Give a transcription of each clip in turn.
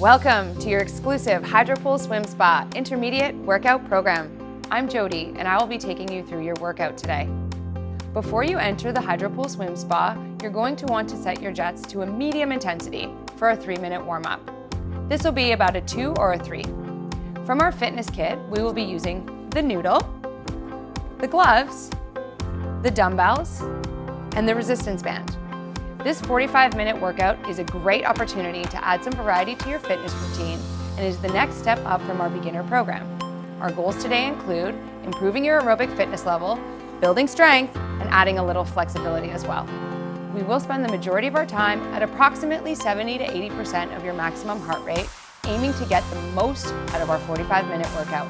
Welcome to your exclusive Hydropool Swimspa Intermediate Workout Program. I'm Jody, and I will be taking you through your workout today. Before you enter the Hydropool Swimspa, you're going to want to set your jets to a medium intensity for a 3-minute warm-up. This will be about a 2 or a 3. From our fitness kit, we will be using the noodle, the gloves, the dumbbells, and the resistance band. This 45-minute workout is a great opportunity to add some variety to your fitness routine and is the next step up from our beginner program. Our goals today include improving your aerobic fitness level, building strength, and adding a little flexibility as well. We will spend the majority of our time at approximately 70 to 80% of your maximum heart rate, aiming to get the most out of our 45-minute workout.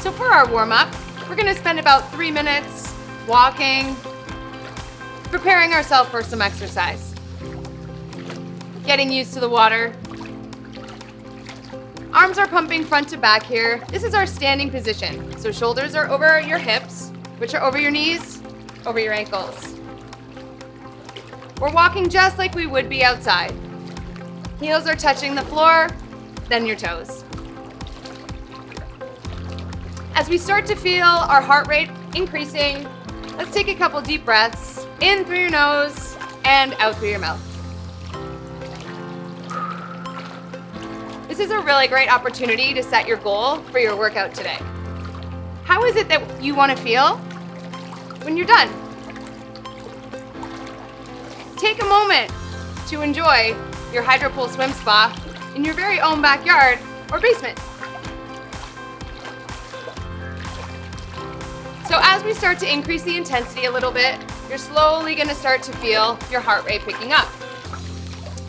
So for our warm-up, we're going to spend about 3 minutes walking, preparing ourselves for some exercise, getting used to the water. Arms are pumping front to back here. This is our standing position. So shoulders are over your hips, which are over your knees, over your ankles. We're walking just like we would be outside. Heels are touching the floor, then your toes. As we start to feel our heart rate increasing, let's take a couple deep breaths in through your nose and out through your mouth. This is a really great opportunity to set your goal for your workout today. How is it that you want to feel when you're done? Take a moment to enjoy your Hydropool Swimspa in your very own backyard or basement. So as we start to increase the intensity a little bit, you're slowly going to start to feel your heart rate picking up.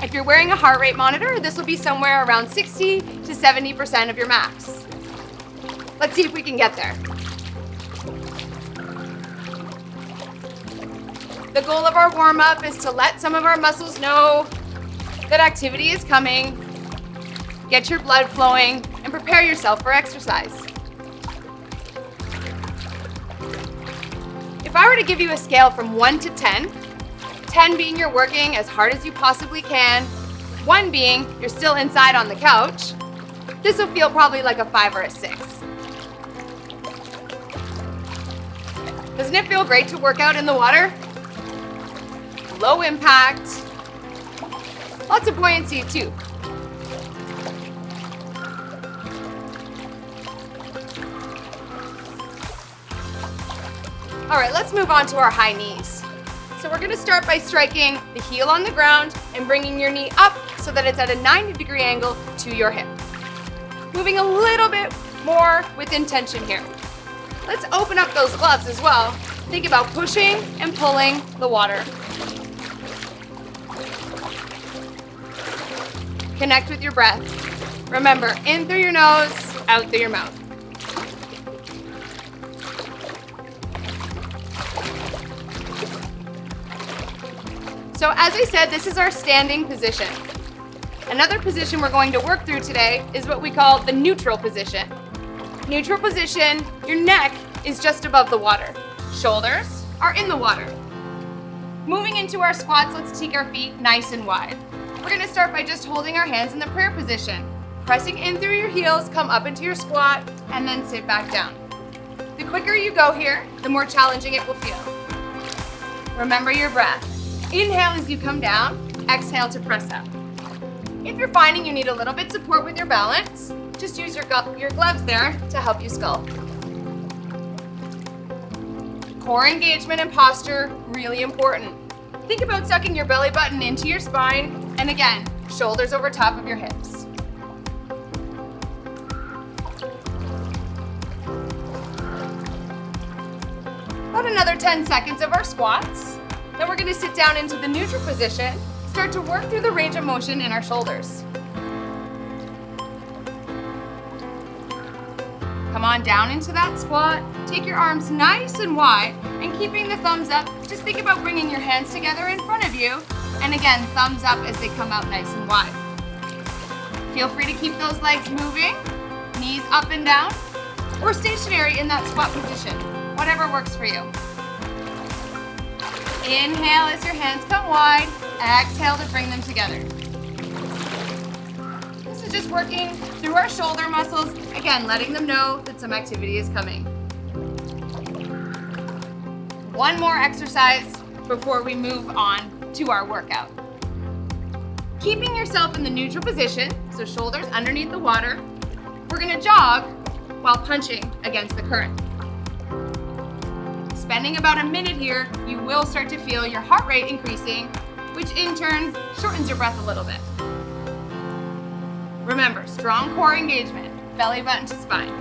If you're wearing a heart rate monitor, this will be somewhere around 60 to 70% of your max. Let's see if we can get there. The goal of our warm-up is to let some of our muscles know that activity is coming, get your blood flowing, and prepare yourself for exercise. If I were to give you a scale from 1 to 10, 10 being you're working as hard as you possibly can, 1 being you're still inside on the couch, this will feel probably like a 5 or a 6. Doesn't it feel great to work out in the water? Low impact, lots of buoyancy too. All right, let's move on to our high knees. So we're gonna start by striking the heel on the ground and bringing your knee up so that it's at a 90-degree angle to your hip. Moving a little bit more with intention here. Let's open up those gloves as well. Think about pushing and pulling the water. Connect with your breath. Remember, in through your nose, out through your mouth. So as I said, this is our standing position. Another position we're going to work through today is what we call the neutral position. Neutral position, your neck is just above the water. Shoulders are in the water. Moving into our squats, let's take our feet nice and wide. We're gonna start by just holding our hands in the prayer position. Pressing in through your heels, come up into your squat, and then sit back down. The quicker you go here, the more challenging it will feel. Remember your breath. Inhale as you come down, exhale to press up. If you're finding you need a little bit support with your balance, just use your gloves there to help you sculpt. Core engagement and posture, really important. Think about sucking your belly button into your spine, and again, shoulders over top of your hips. About another 10 seconds of our squats. Then we're going to sit down into the neutral position, start to work through the range of motion in our shoulders. Come on down into that squat. Take your arms nice and wide, and keeping the thumbs up, just think about bringing your hands together in front of you, and again, thumbs up as they come out nice and wide. Feel free to keep those legs moving, knees up and down, or stationary in that squat position, whatever works for you. Inhale as your hands come wide. Exhale to bring them together. This is just working through our shoulder muscles. Again, letting them know that some activity is coming. One more exercise before we move on to our workout. Keeping yourself in the neutral position, so shoulders underneath the water, we're gonna jog while punching against the current. Spending about a minute here, you will start to feel your heart rate increasing, which in turn shortens your breath a little bit. Remember, strong core engagement, belly button to spine.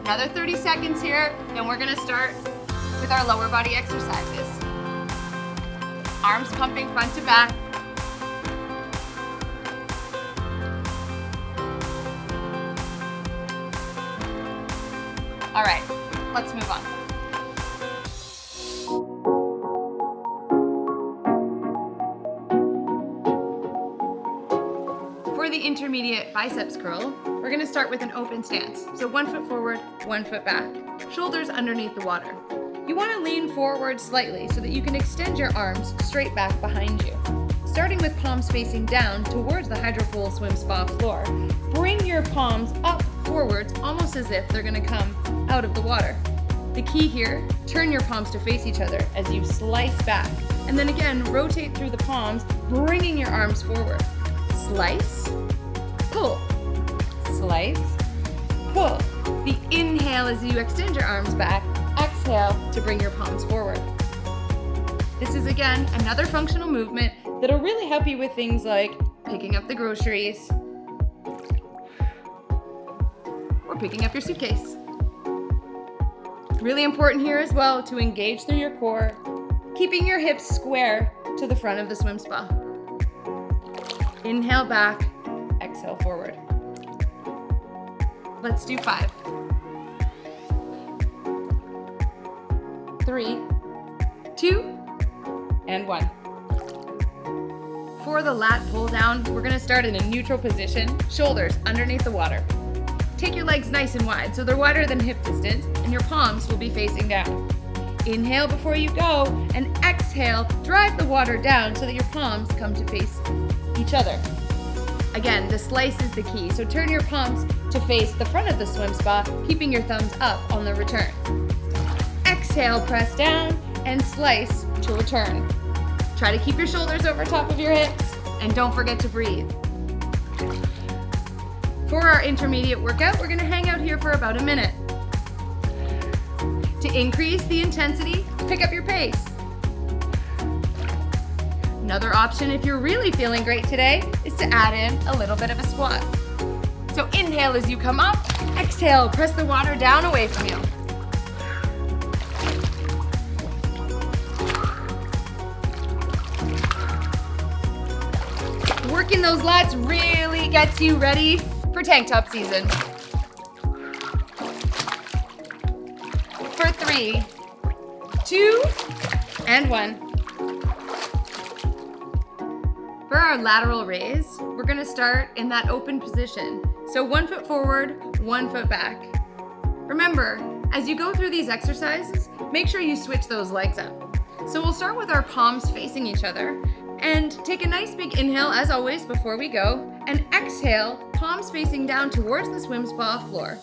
Another 30 seconds here, then we're gonna start with our lower body exercises. Arms pumping front to back. All right, let's move on. For the intermediate biceps curl, we're gonna start with an open stance. So 1 foot forward, 1 foot back. Shoulders underneath the water. You wanna lean forward slightly so that you can extend your arms straight back behind you. Starting with palms facing down towards the Hydropool Swimspa floor, bring your palms up forwards almost as if they're gonna come out of the water. The key here, turn your palms to face each other as you slice back. And then again, rotate through the palms, bringing your arms forward. Slice, pull, slice, pull. The inhale as you extend your arms back, exhale to bring your palms forward. This is again another functional movement that'll really help you with things like picking up the groceries or picking up your suitcase. Really important here as well to engage through your core, keeping your hips square to the front of the swim spa. Inhale back, exhale forward. Let's do 5. 3, 2, and 1. For the lat pull down, we're gonna start in a neutral position, shoulders underneath the water. Take your legs nice and wide, so they're wider than hip distance, and your palms will be facing down. Inhale before you go, and exhale, drive the water down so that your palms come to face each other. Again, the slice is the key, so turn your palms to face the front of the swim spa, keeping your thumbs up on the return. Exhale, press down, and slice to return. Try to keep your shoulders over top of your hips, and don't forget to breathe. For our intermediate workout, we're gonna hang out here for about a minute. To increase the intensity, pick up your pace. Another option, if you're really feeling great today, is to add in a little bit of a squat. So inhale as you come up, exhale, press the water down away from you. Working those lats really gets you ready for tank top season. For 3, 2, and 1. For our lateral raise, we're gonna start in that open position. So 1 foot forward, 1 foot back. Remember, as you go through these exercises, make sure you switch those legs up. So we'll start with our palms facing each other and take a nice big inhale as always before we go, and exhale, palms facing down towards the swim spa floor.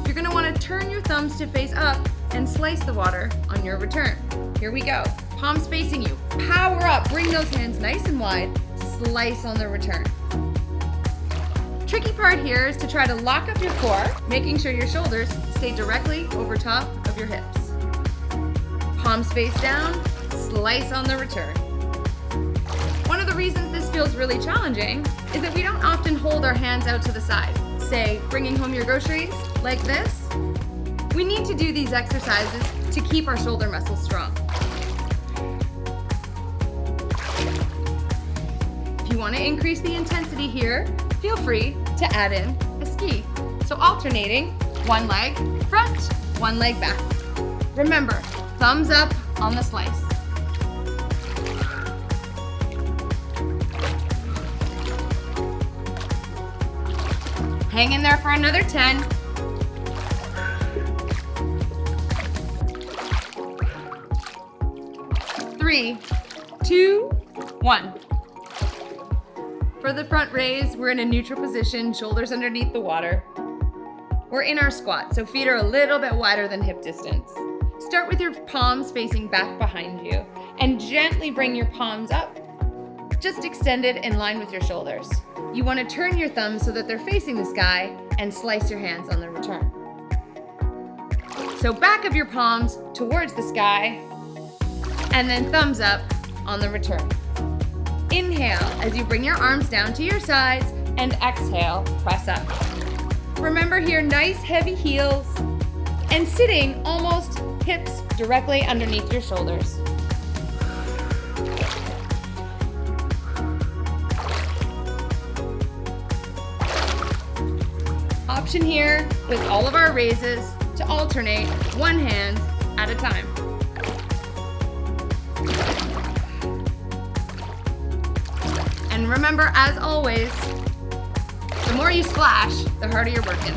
You're gonna wanna turn your thumbs to face up and slice the water on your return. Here we go, palms facing you, power up, bring those hands nice and wide, slice on the return. Tricky part here is to try to lock up your core, making sure your shoulders stay directly over top of your hips. Palms face down, slice on the return. One of the reasons this feels really challenging is that we don't often hold our hands out to the side. Say, bringing home your groceries like this. We need to do these exercises to keep our shoulder muscles strong. If you want to increase the intensity here, feel free to add in a ski. So alternating, one leg front, one leg back. Remember, thumbs up on the slice. Hang in there for another 10. 3, 2, 1. For the front raise, we're in a neutral position, shoulders underneath the water. We're in our squat, so feet are a little bit wider than hip distance. Start with your palms facing back behind you and gently bring your palms up, just extended in line with your shoulders. You want to turn your thumbs so that they're facing the sky and slice your hands on the return. So back of your palms towards the sky and then thumbs up on the return. Inhale as you bring your arms down to your sides and exhale, press up. Remember here, nice heavy heels and sitting almost hips directly underneath your shoulders. Option here with all of our raises to alternate one hand at a time. And remember, as always, the more you splash, the harder you're working.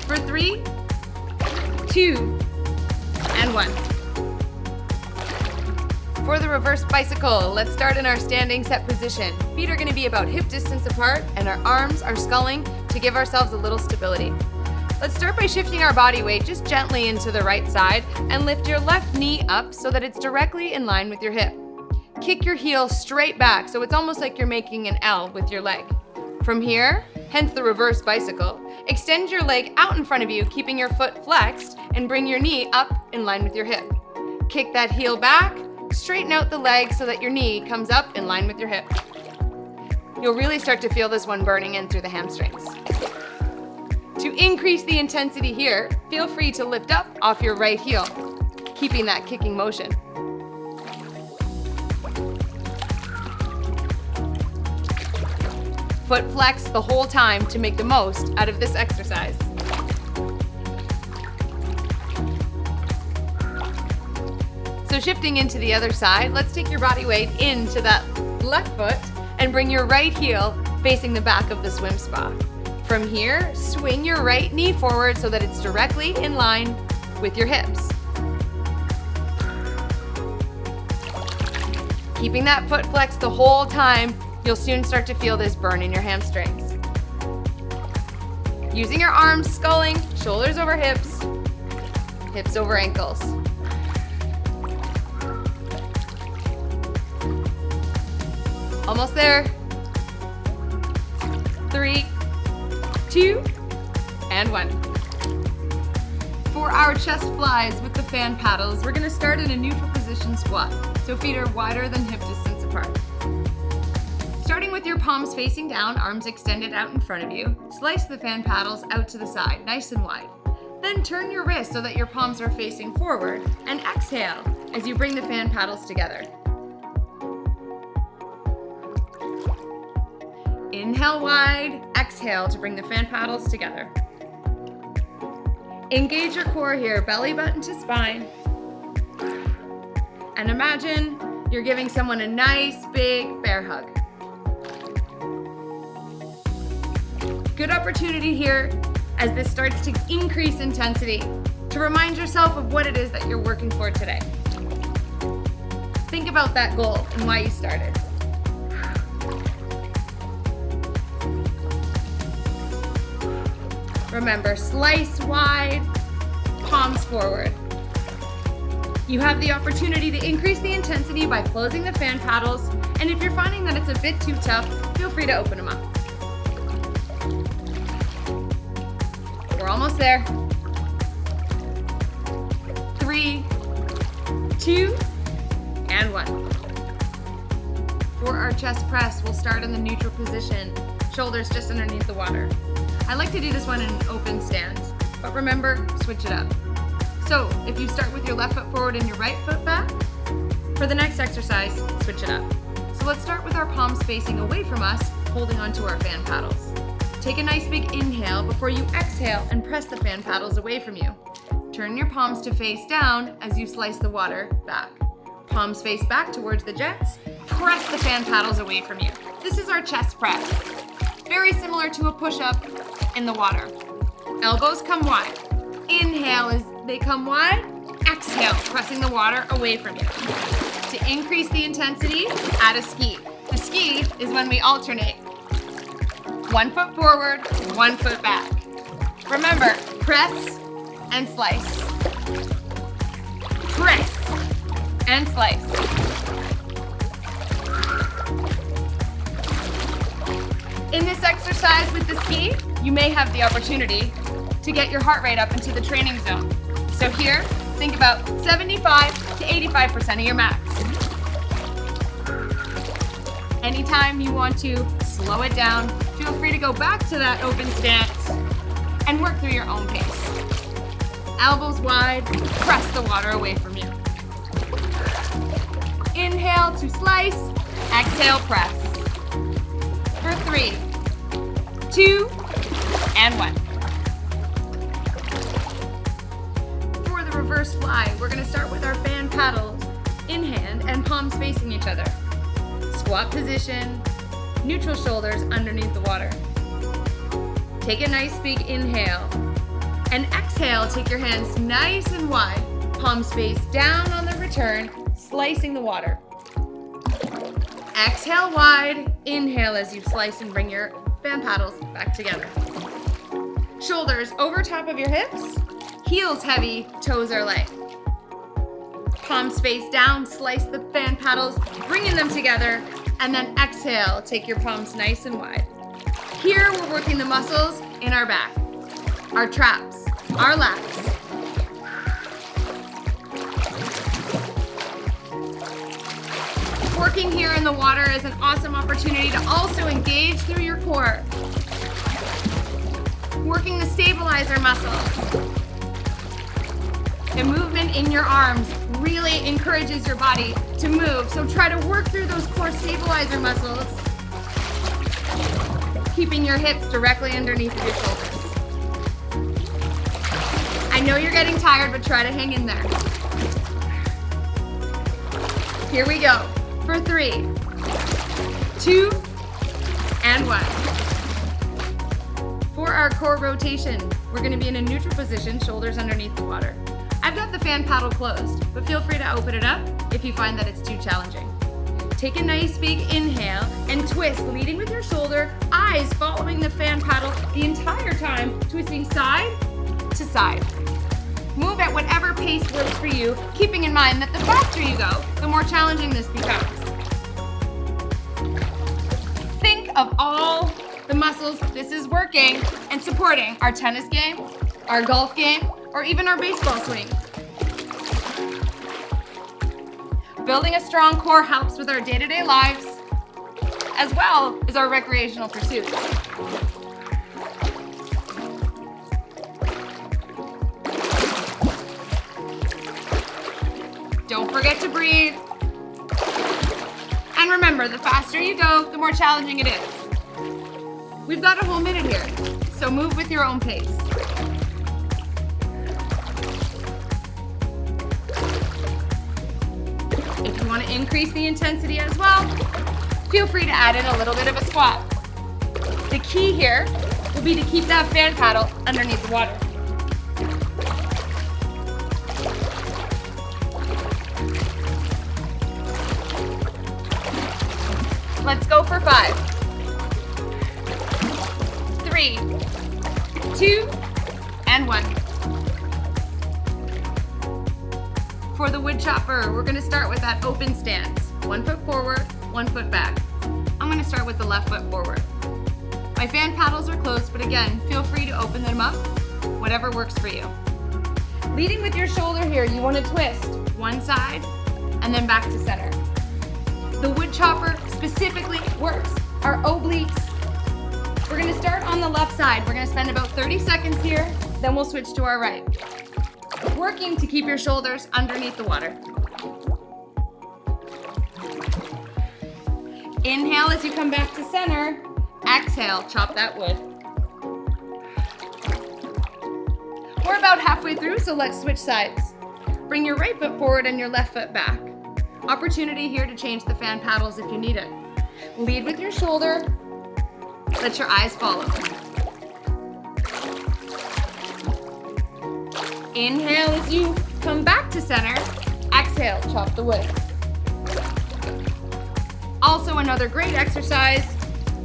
For 3, 2, and 1. For the reverse bicycle, let's start in our standing set position. Feet are going to be about hip distance apart and our arms are sculling to give ourselves a little stability. Let's start by shifting our body weight just gently into the right side and lift your left knee up so that it's directly in line with your hip. Kick your heel straight back so it's almost like you're making an L with your leg. From here, hence the reverse bicycle, extend your leg out in front of you, keeping your foot flexed, and bring your knee up in line with your hip. Kick that heel back, straighten out the leg so that your knee comes up in line with your hip. You'll really start to feel this one burning in through the hamstrings. To increase the intensity here, feel free to lift up off your right heel, keeping that kicking motion. Foot flex the whole time to make the most out of this exercise. So shifting into the other side, let's take your body weight into that left foot and bring your right heel facing the back of the swim spa. From here, swing your right knee forward so that it's directly in line with your hips. Keeping that foot flexed the whole time, you'll soon start to feel this burn in your hamstrings. Using your arms, sculling, shoulders over hips, hips over ankles. Almost there. 3, 2, and 1. For our chest flies with the fan paddles, we're gonna start in a neutral position squat, so feet are wider than hip distance apart. Starting with your palms facing down, arms extended out in front of you, slice the fan paddles out to the side, nice and wide. Then turn your wrists so that your palms are facing forward, and exhale as you bring the fan paddles together. Inhale wide, exhale to bring the fan paddles together. Engage your core here, belly button to spine. And imagine you're giving someone a nice big bear hug. Good opportunity here as this starts to increase intensity to remind yourself of what it is that you're working for today. Think about that goal and why you started. Remember, slice wide, palms forward. You have the opportunity to increase the intensity by closing the fan paddles, and if you're finding that it's a bit too tough, feel free to open them up. We're almost there. 3, 2, and 1. For our chest press, we'll start in the neutral position, shoulders just underneath the water. I like to do this one in an open stance, but remember, switch it up. So if you start with your left foot forward and your right foot back, for the next exercise, switch it up. So let's start with our palms facing away from us, holding onto our fan paddles. Take a nice big inhale before you exhale and press the fan paddles away from you. Turn your palms to face down as you slice the water back. Palms face back towards the jets, press the fan paddles away from you. This is our chest press. Very similar to a push-up in the water. Elbows come wide. Inhale as they come wide. Exhale, pressing the water away from you. To increase the intensity, add a ski. The ski is when we alternate. 1 foot forward, 1 foot back. Remember, press and slice. Press and slice. In this exercise with the ski, you may have the opportunity to get your heart rate up into the training zone. So here, think about 75 to 85% of your max. Anytime you want to slow it down, feel free to go back to that open stance and work through your own pace. Elbows wide, press the water away from you. Inhale to slice, exhale, press. For 3, 2, and 1. For the reverse fly, we're going to start with our fan paddles in hand and palms facing each other. Squat position, neutral shoulders underneath the water. Take a nice big inhale. And exhale, take your hands nice and wide, palms face down on the return, slicing the water. Exhale wide, inhale as you slice and bring your fan paddles back together. Shoulders over top of your hips, heels heavy, toes are light. Palms face down, slice the fan paddles, bringing them together, and then exhale, take your palms nice and wide. Here we're working the muscles in our back, our traps, our lats. Working here in the water is an awesome opportunity to also engage through your core. Working the stabilizer muscles. The movement in your arms really encourages your body to move, so try to work through those core stabilizer muscles, keeping your hips directly underneath of your shoulders. I know you're getting tired, but try to hang in there. Here we go. For 3, 2, and 1. For our core rotation, we're going to be in a neutral position, shoulders underneath the water. I've got the fan paddle closed, but feel free to open it up if you find that it's too challenging. Take a nice big inhale and twist, leading with your shoulder, eyes following the fan paddle the entire time, twisting side to side. Move at whatever pace works for you, keeping in mind that the faster you go, the more challenging this becomes. Think of all the muscles this is working and supporting our tennis game, our golf game, or even our baseball swing. Building a strong core helps with our day-to-day lives, as well as our recreational pursuits. Don't forget to breathe. And remember, the faster you go, the more challenging it is. We've got a whole minute here, so move with your own pace. If you want to increase the intensity as well, feel free to add in a little bit of a squat. The key here will be to keep that fan paddle underneath the water. Let's go for 5, 3, 2, and 1. For the wood chopper, we're gonna start with that open stance. 1 foot forward, 1 foot back. I'm gonna start with the left foot forward. My fan paddles are closed, but again, feel free to open them up, whatever works for you. Leading with your shoulder here, you wanna twist one side and then back to center. The wood chopper specifically works our obliques. We're gonna start on the left side. We're gonna spend about 30 seconds here, then we'll switch to our right. Working to keep your shoulders underneath the water. Inhale as you come back to center. Exhale, chop that wood. We're about halfway through, so let's switch sides. Bring your right foot forward and your left foot back. Opportunity here to change the fan paddles if you need it. Lead with your shoulder. Let your eyes follow. Inhale as you come back to center. Exhale, chop the wood. Also another great exercise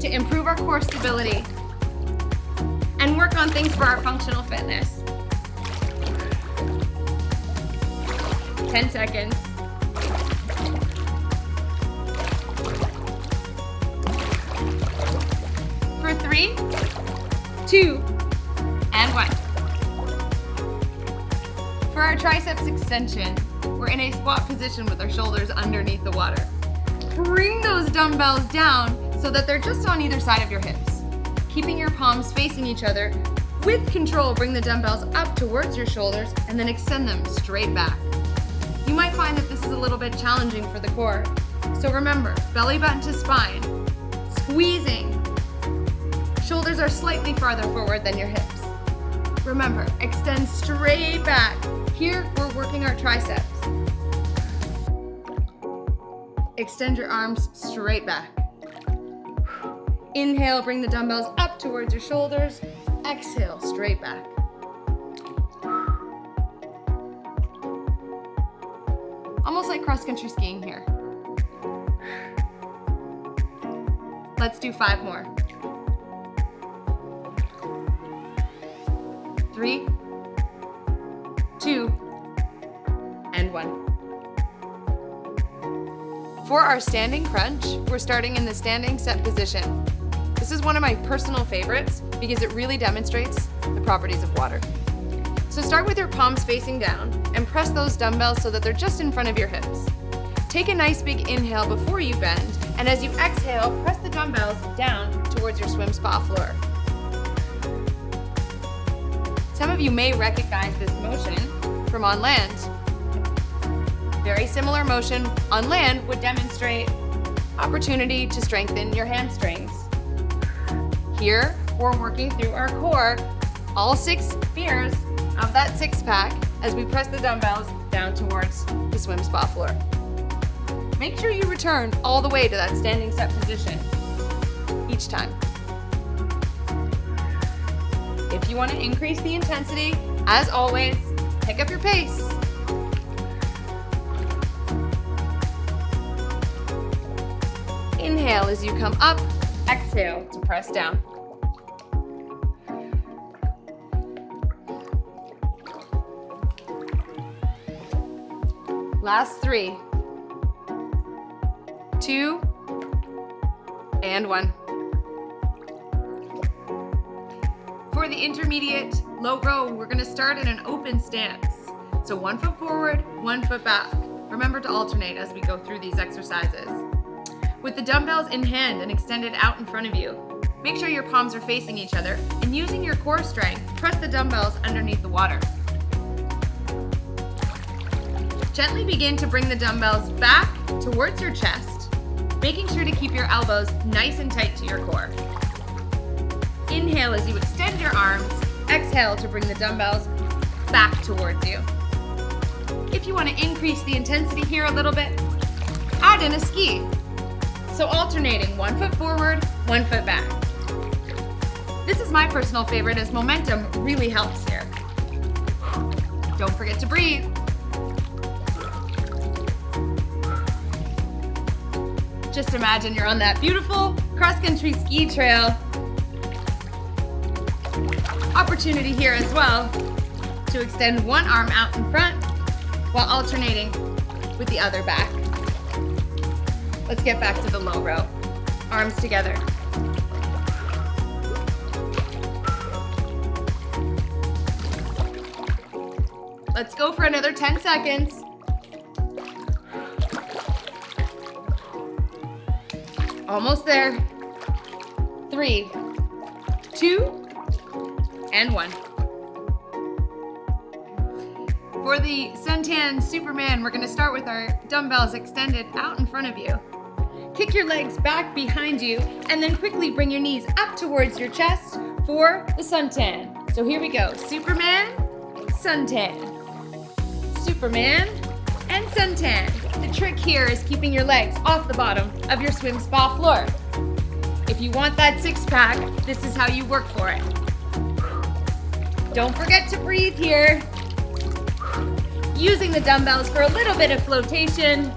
to improve our core stability and work on things for our functional fitness. 10 seconds. For 3, 2, and 1. For our triceps extension, we're in a squat position with our shoulders underneath the water. Bring those dumbbells down so that they're just on either side of your hips. Keeping your palms facing each other, with control, bring the dumbbells up towards your shoulders and then extend them straight back. You might find that this is a little bit challenging for the core. So remember, belly button to spine, squeezing. Shoulders are slightly farther forward than your hips. Remember, extend straight back. Here, we're working our triceps. Extend your arms straight back. Inhale, bring the dumbbells up towards your shoulders. Exhale, straight back. Almost like cross-country skiing here. Let's do 5 more. 3, 2, and 1. For our standing crunch, we're starting in the standing set position. This is one of my personal favorites because it really demonstrates the properties of water. So start with your palms facing down and press those dumbbells so that they're just in front of your hips. Take a nice big inhale before you bend, and as you exhale, press the dumbbells down towards your swim spa floor. Some of you may recognize this motion from on land. Very similar motion on land would demonstrate opportunity to strengthen your hamstrings. Here, we're working through our core, all 6 spheres of that 6-pack as we press the dumbbells down towards the swim spa floor. Make sure you return all the way to that standing set position each time. If you want to increase the intensity, as always, pick up your pace. Inhale as you come up, exhale to press down. Last 3, 2, and 1. For the intermediate low row, we're going to start in an open stance. So 1 foot forward, 1 foot back. Remember to alternate as we go through these exercises. With the dumbbells in hand and extended out in front of you, make sure your palms are facing each other, and using your core strength, press the dumbbells underneath the water. Gently begin to bring the dumbbells back towards your chest, making sure to keep your elbows nice and tight to your core. Inhale as you extend your arms, exhale to bring the dumbbells back towards you. If you want to increase the intensity here a little bit, add in a ski. So alternating 1 foot forward, 1 foot back. This is my personal favorite as momentum really helps here. Don't forget to breathe. Just imagine you're on that beautiful cross-country ski trail. Opportunity here as well to extend one arm out in front while alternating with the other back. Let's get back to the low row. Arms together. Let's go for another 10 seconds. Almost there. 3, 2, and 1. For the Suntan Superman, we're going to start with our dumbbells extended out in front of you. Kick your legs back behind you, and then quickly bring your knees up towards your chest for the Suntan. So here we go. Superman, Suntan. Superman, and Suntan. The trick here is keeping your legs off the bottom of your swim spa floor. If you want that 6-pack, this is how you work for it. Don't forget to breathe here. using the dumbbells for a little bit of flotation.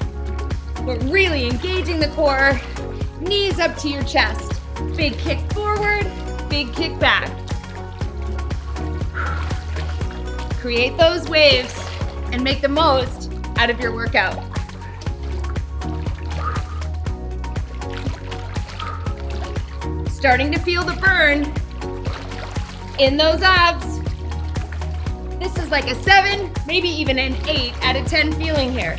We're really engaging the core. Knees up to your chest. Big kick forward, big kick back. Create those waves and make the most out of your workout. Starting to feel the burn in those abs. This is like a 7, maybe even an 8 out of 10 feeling here.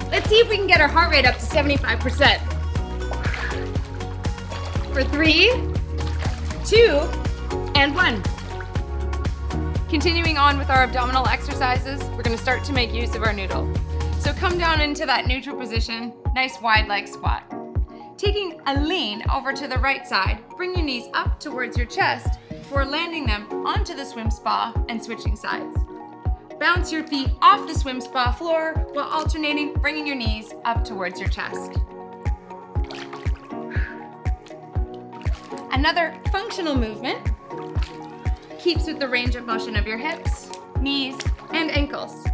Let's see if we can get our heart rate up to 75%. For 3, 2, and 1. Continuing on with our abdominal exercises, we're going to start to make use of our noodle. So come down into that neutral position, nice wide leg squat. Taking a lean over to the right side, bring your knees up towards your chest before landing them onto the swim spa and switching sides. Bounce your feet off the swim spa floor while alternating, bringing your knees up towards your chest. Another functional movement keeps with the range of motion of your hips, knees, and ankles.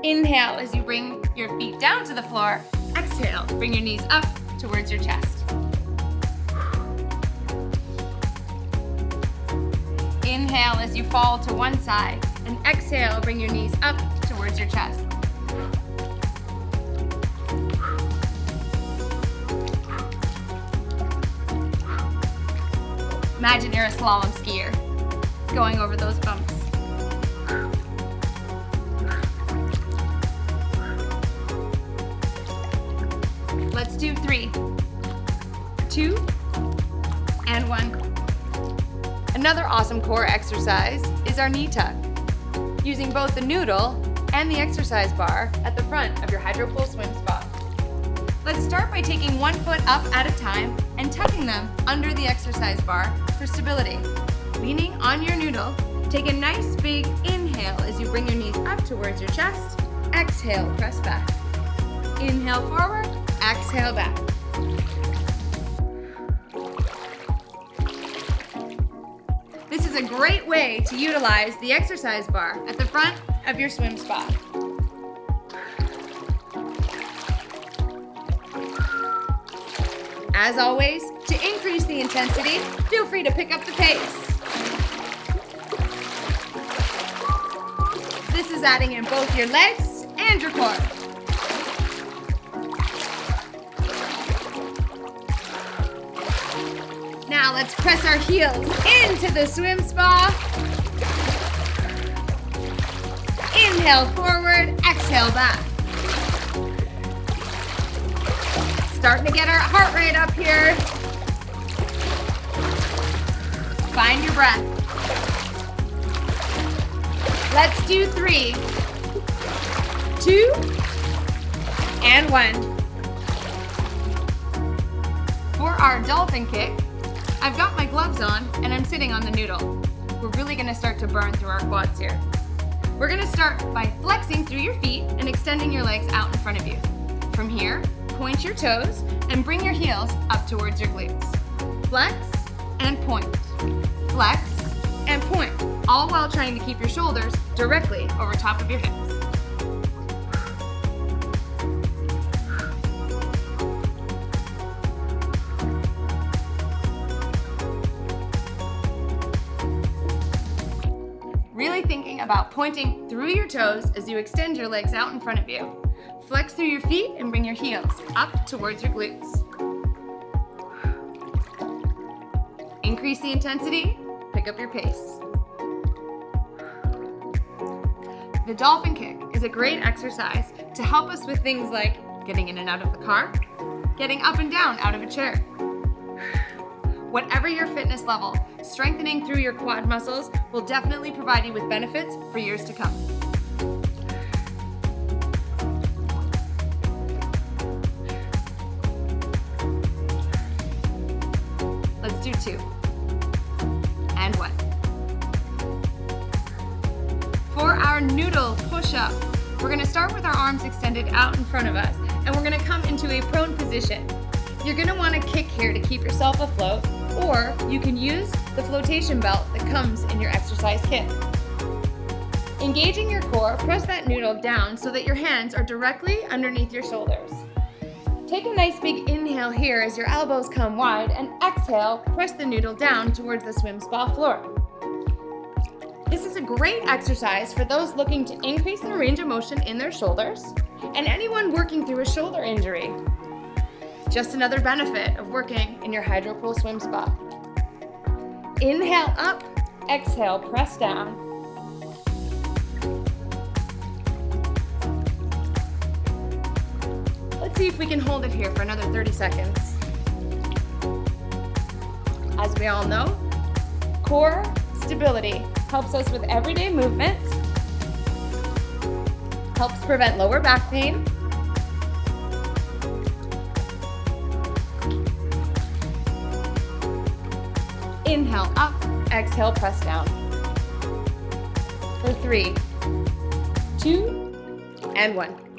Inhale as you bring your feet down to the floor. Exhale, bring your knees up towards your chest. Inhale as you fall to one side, and exhale, bring your knees up towards your chest. Imagine you're a slalom skier going over those bumps. Let's do 3, 2, and 1. Another awesome core exercise is our knee tuck, using both the noodle and the exercise bar at the front of your Hydropool Swimspa. Let's start by taking one foot up at a time and tucking them under the exercise bar for stability. Leaning on your noodle, take a nice big inhale as you bring your knees up towards your chest. Exhale, press back. Inhale forward, exhale back. This is a great way to utilize the exercise bar at the front of your swim spa. As always, to increase the intensity, feel free to pick up the pace. This is adding in both your legs and your core. Now let's press our heels into the swim spa. Inhale forward, exhale back. Starting to get our heart rate up here. Find your breath. Let's do 3, 2, and 1. For our dolphin kick, I've got my gloves on and I'm sitting on the noodle. We're really gonna start to burn through our quads here. We're gonna start by flexing through your feet and extending your legs out in front of you. From here, point your toes and bring your heels up towards your glutes. Flex and point. Flex and point, all while trying to keep your shoulders directly over top of your hips. Really thinking about pointing through your toes as you extend your legs out in front of you. Flex through your feet and bring your heels up towards your glutes. Increase the intensity, pick up your pace. The dolphin kick is a great exercise to help us with things like getting in and out of the car, getting up and down out of a chair. Whatever your fitness level, strengthening through your quad muscles will definitely provide you with benefits for years to come. Let's do 2 and 1. For our noodle push-up, we're gonna start with our arms extended out in front of us, and we're gonna come into a prone position. You're gonna wanna kick here to keep yourself afloat, or you can use the flotation belt that comes in your exercise kit. Engaging your core, press that noodle down so that your hands are directly underneath your shoulders. Take a nice big inhale here as your elbows come wide, and exhale, press the noodle down towards the swim spa floor. This is a great exercise for those looking to increase their range of motion in their shoulders and anyone working through a shoulder injury. Just another benefit of working in your Hydropool Swim Spa. Inhale up, exhale, press down. Let's see if we can hold it here for another 30 seconds. As we all know, core stability helps us with everyday movement, helps prevent lower back pain, inhale up, exhale, press down. For 3, 2, and 1.